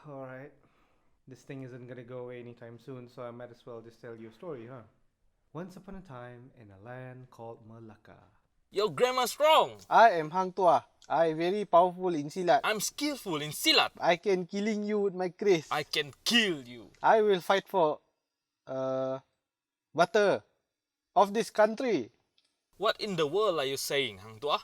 Alright. This thing isn't gonna go away anytime soon, so I might as well just tell you a story, huh? Once upon a time in a land called Melaka. Your grammar's wrong. I am Hang Tuah. I very powerful in silat. I'm skillful in silat. I can killing you with my grace. I can kill you. I will fight for butter of this country. What in the world are you saying, Hang Tuah?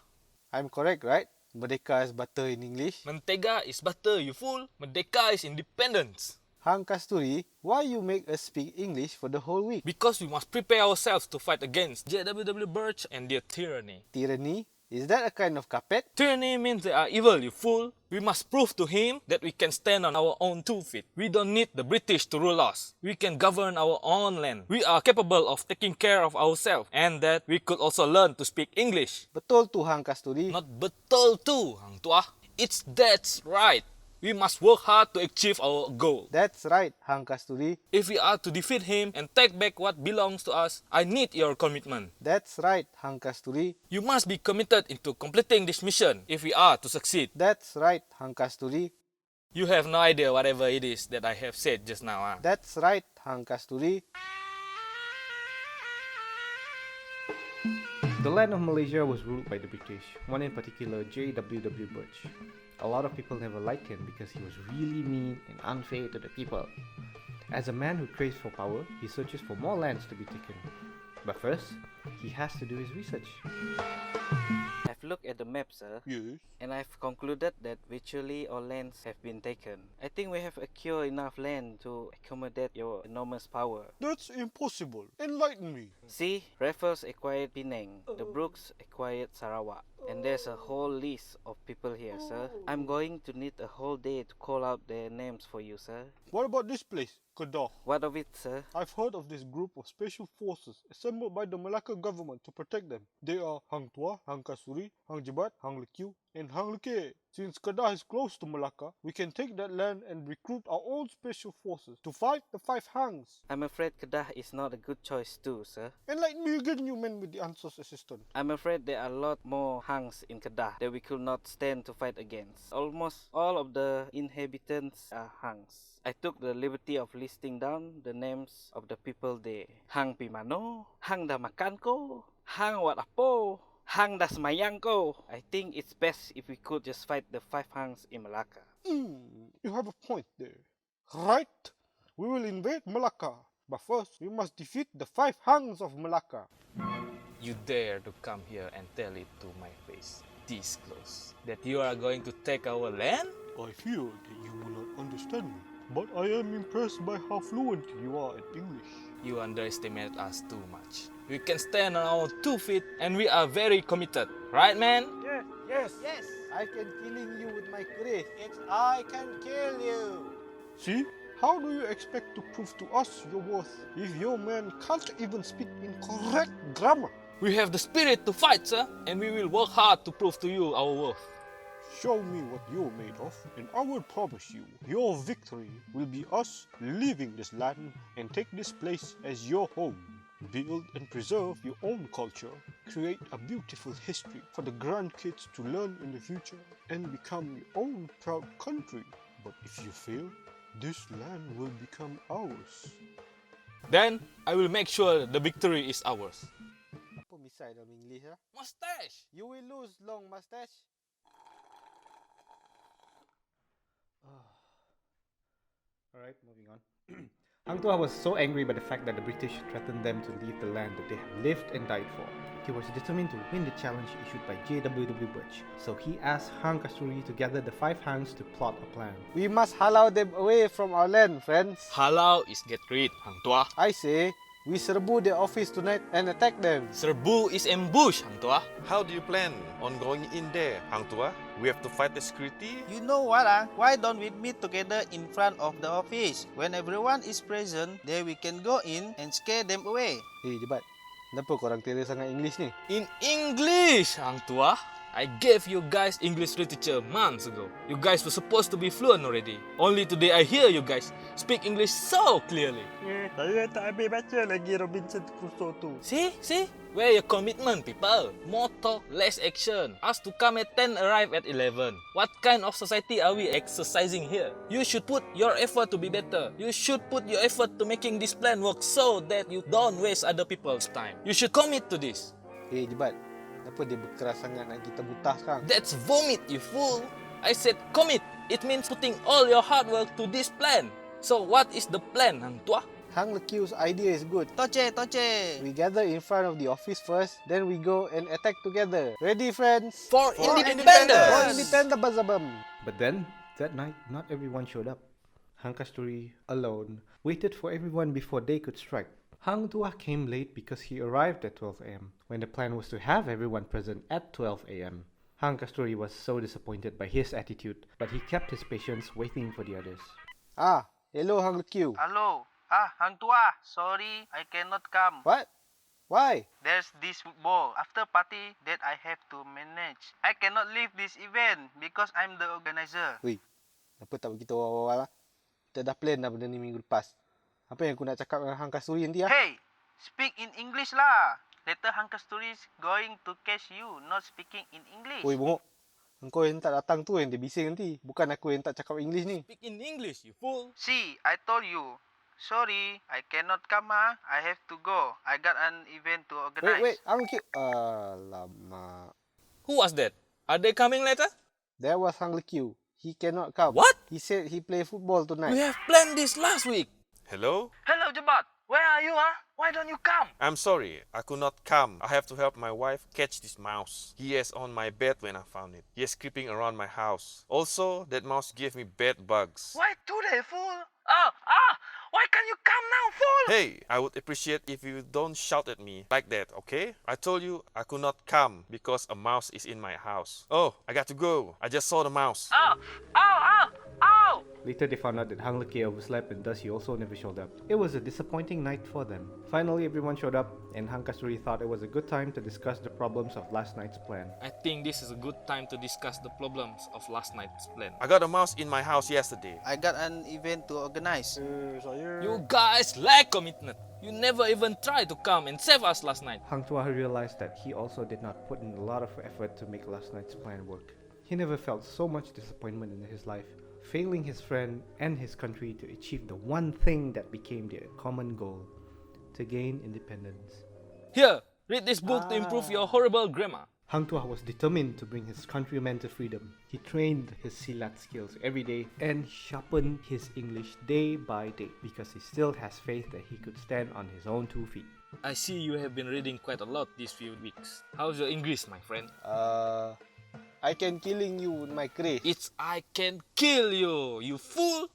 I'm correct, right? Merdeka is butter in English. Mentega is butter, you fool. Merdeka is independence. Hang Kasturi, why you make us speak English for the whole week? Because we must prepare ourselves to fight against JWW Birch and their tyranny. Tyranny? Is that a kind of carpet? Tyranny means they are evil, you fool. We must prove to him that we can stand on our own 2 feet. We don't need the British to rule us. We can govern our own land. We are capable of taking care of ourselves, and that we could also learn to speak English. Betul tu Hang Kasturi. Not betul tu, Hang Tuah. It's that's right. We must work hard to achieve our goal. That's right, Hang Kasturi. If we are to defeat him and take back what belongs to us, I need your commitment. That's right, Hang Kasturi. You must be committed into completing this mission if we are to succeed. That's right, Hang Kasturi. You have no idea whatever it is that I have said just now. Huh? That's right, Hang Kasturi. The land of Malaysia was ruled by the British, one in particular, JWW Birch. A lot of people never liked him because he was really mean and unfair to the people. As a man who craves for power, he searches for more lands to be taken. But first, he has to do his research. I've looked at the map, sir. Yes. And I've concluded that virtually all lands have been taken. I think we have acquired enough land to accommodate your enormous power. That's impossible. Enlighten me. See, Raffles acquired Penang, the Brooks acquired Sarawak, and there's a whole list of people here, sir. I'm going to need a whole day to call out their names for you, sir. What about this place, Kedah? What of it, sir? I've heard of this group of special forces assembled by the Malacca government to protect them. They are Hang Tuah, Hang Kasuri, Hang Jebat, Hang Lekiu, and Hang Leke. Since Kedah is close to Malacca, we can take that land and recruit our own special forces to fight the Five Hangs. I'm afraid Kedah is not a good choice too, sir. Enlighten me again, you men with the answers, assistant. I'm afraid there are a lot more Hangs in Kedah that we could not stand to fight against. Almost all of the inhabitants are Hangs. I took the liberty of listing down the names of the people there. Hang Pimano, Hang Damakanko, Hang Watapo, Hang Dasmayangko. I think it's best if we could just fight the Five Hangs in Malacca. You have a point there. Right, we will invade Malacca. But first, we must defeat the Five Hangs of Malacca. You dare to come here and tell it to my face, this close, that you are going to take our land? I fear that you will not understand me. But I am impressed by how fluent you are at English. You underestimate us too much. We can stand on our 2 feet and we are very committed. Right, man? Yes. I can killing you with my grace. I can kill you. See? How do you expect to prove to us your worth if your man can't even speak in correct grammar? We have the spirit to fight, sir, and we will work hard to prove to you our worth. Show me what you're made of, and I will promise you, your victory will be us leaving this land and take this place as your home. Build and preserve your own culture. Create a beautiful history for the grandkids to learn in the future and become your own proud country. But if you fail, this land will become ours. Then, I will make sure the victory is ours. Apa misai dalam English ah? Mustache! You will lose, long mustache. Alright, moving on. Hang Tuah was so angry by the fact that the British threatened them to leave the land that they have lived and died for. He was determined to win the challenge issued by JWW Birch, so he asked Hang Kasturi to gather the Five Hangs to plot a plan. We must halau them away from our land, friends. Halau is get rid, Hang Tuah. I say, we serbu their office tonight and attack them. Serbu is ambush, Hang Tuah. How do you plan on going in there, Hang Tuah? We have to fight the security? You know what? Why don't we meet together in front of the office? When everyone is present, then we can go in and scare them away. Jebat. Kenapa korang tera sangat English ni? In English, Hang Tuah. I gave you guys English literature months ago. You guys were supposed to be fluent already. Only today I hear you guys speak English so clearly. Saya tak habis baca lagi Robinson Crusoe tu. See? Where your commitment, people? More talk, less action. Us to come at 10, arrive at 11. What kind of society are we exercising here? You should put your effort to be better. You should put your effort to making this plan work so that you don't waste other people's time. You should commit to this. Jebat. Kenapa dia berkeras sangat nak kita butah sekarang? That's vomit, you fool. I said commit. It means putting all your hard work to this plan. So what is the plan, Hang Tuah? Hang Lekiu's idea is good. Toche. We gather in front of the office first, then we go and attack together. Ready, friends? For For independence! independence, bazabam. But then, that night, not everyone showed up. Hang Kasturi, alone, waited for everyone before they could strike. Hang Tuah came late because he arrived at 12 am, when the plan was to have everyone present at 12 am. Hang Kasturi was so disappointed by his attitude, but he kept his patience waiting for the others. Hello, Hang Lekiu. Hello. Hang Tuah. Sorry, I cannot come. What? Why? There's this football after party that I have to manage. I cannot leave this event because I'm the organizer. Weh, kenapa tak begitu awal-awal lah? Kita dah plan dah benda ni minggu lepas. Apa yang aku nak cakap dengan Hang Kasturi nanti lah? Hey, speak in English lah. Later Hang Kasturi is going to catch you not speaking in English. Oi, bongok. Engkau yang tak datang tu yang dia bising nanti. Bukan aku yang tak cakap English ni. Speak in English, you fool. See, I told you. Sorry, I cannot come. I have to go. I got an event to organize. Wait, Hang Lekiu. Alamak. Who was that? Are they coming later? That was Hang Lekiu. He cannot come. What? He said he play football tonight. We have planned this last week. Hello? Hello, Jebat. Where are you, Why don't you come? I'm sorry, I could not come. I have to help my wife catch this mouse. He is on my bed when I found it. He is creeping around my house. Also, that mouse gave me bed bugs. Why today, fool? Why can't you come now, fool? Hey, I would appreciate if you don't shout at me like that, okay? I told you I could not come because a mouse is in my house. Oh, I got to go. I just saw the mouse. Ow! Later they found out that Hang Lekiu overslept and thus he also never showed up. It was a disappointing night for them. Finally everyone showed up and Hang Kasturi thought it was a good time to discuss the problems of last night's plan. I think this is a good time to discuss the problems of last night's plan. I got a mouse in my house yesterday. I got an event to organize. You guys lack commitment. You never even tried to come and save us last night. Hang Tuah realized that he also did not put in a lot of effort to make last night's plan work. He never felt so much disappointment in his life, failing his friend and his country to achieve the one thing that became their common goal, to gain independence. Here, read this book to improve your horrible grammar. Hang Tuah was determined to bring his countrymen to freedom. He trained his silat skills every day and sharpened his English day by day because he still has faith that he could stand on his own 2 feet. I see you have been reading quite a lot these few weeks. How's your English, my friend? I can killing you with my craze. It's I can kill you, you fool!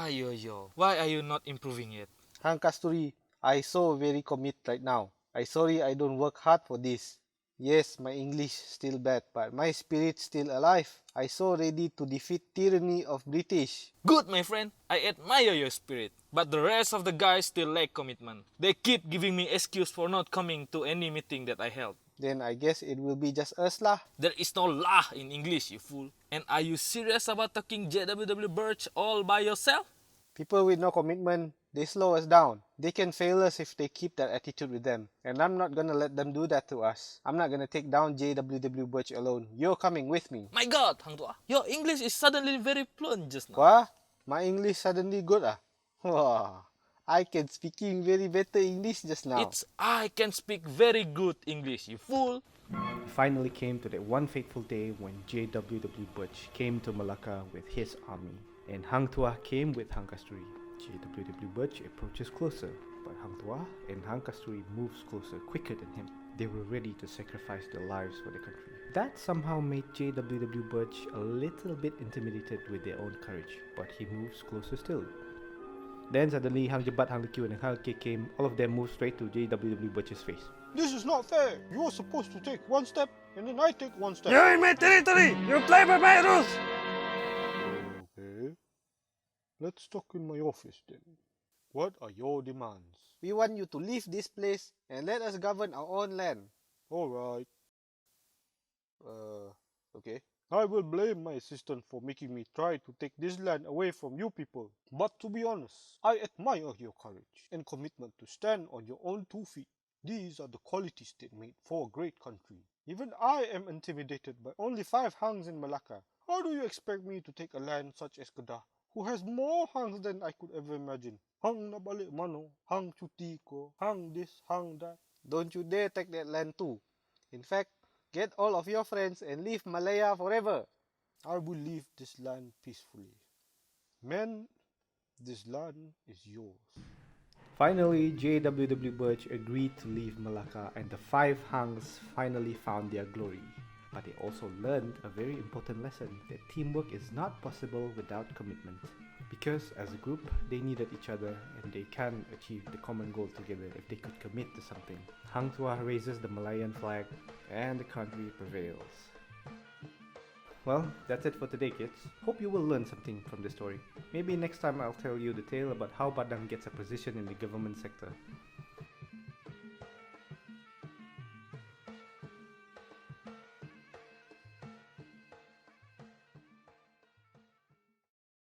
Yo. Why are you not improving yet? Hang Kasturi, I so very commit right now. I sorry I don't work hard for this. Yes, my English still bad, but my spirit still alive. I so ready to defeat tyranny of British. Good, my friend. I admire your spirit. But the rest of the guys still lack commitment. They keep giving me excuse for not coming to any meeting that I held. Then I guess it will be just us lah. There is no lah in English, you fool. And are you serious about talking JWW Birch all by yourself? People with no commitment, they slow us down. They can fail us if they keep that attitude with them. And I'm not gonna let them do that to us. I'm not gonna take down JWW Birch alone. You're coming with me. My God, Hang Tuah, your English is suddenly very fluent just now. Wah, my English suddenly good ah. Wah, I can speaking very better English just now. It's I can speak very good English, you fool. It finally came to that one fateful day when JWW Butch came to Melaka with his army, and Hang Tuah came with Hang Kasturi. JWW Butch approaches closer, but Hang Tuah and Hang Kasturi moves closer quicker than him. They were ready to sacrifice their lives for the country. That somehow made JWW Butch a little bit intimidated with their own courage, but he moves closer still. Then suddenly Hang Jebat, Hang Lekiu and Hang Lekiu came. All of them moved straight to JWW Butch's face. This is not fair. You're supposed to take one step, and then I take one step. You're in my territory! You play by my rules! Okay. Let's talk in my office then. What are your demands? We want you to leave this place and let us govern our own land. Alright. Okay. I will blame my assistant for making me try to take this land away from you people. But to be honest, I admire your courage and commitment to stand on your own 2 feet. These are the qualities that made for a great country. Even I am intimidated by only 5 hangs in Malacca. How do you expect me to take a land such as Kedah, who has more hangs than I could ever imagine? Hang na balik mano, hang cuti ko, hang this, hang that. Don't you dare take that land too. In fact, get all of your friends and leave Malaya forever. I will leave this land peacefully. Men, this land is yours. Finally, J.W.W. Birch agreed to leave Malacca and the 5 hangs finally found their glory. But they also learned a very important lesson that teamwork is not possible without commitment. Because as a group, they needed each other and they can achieve the common goal together if they could commit to something. Hang Tuah raises the Malayan flag and the country prevails. Well, that's it for today, kids. Hope you will learn something from this story. Maybe next time I'll tell you the tale about how Padang gets a position in the government sector.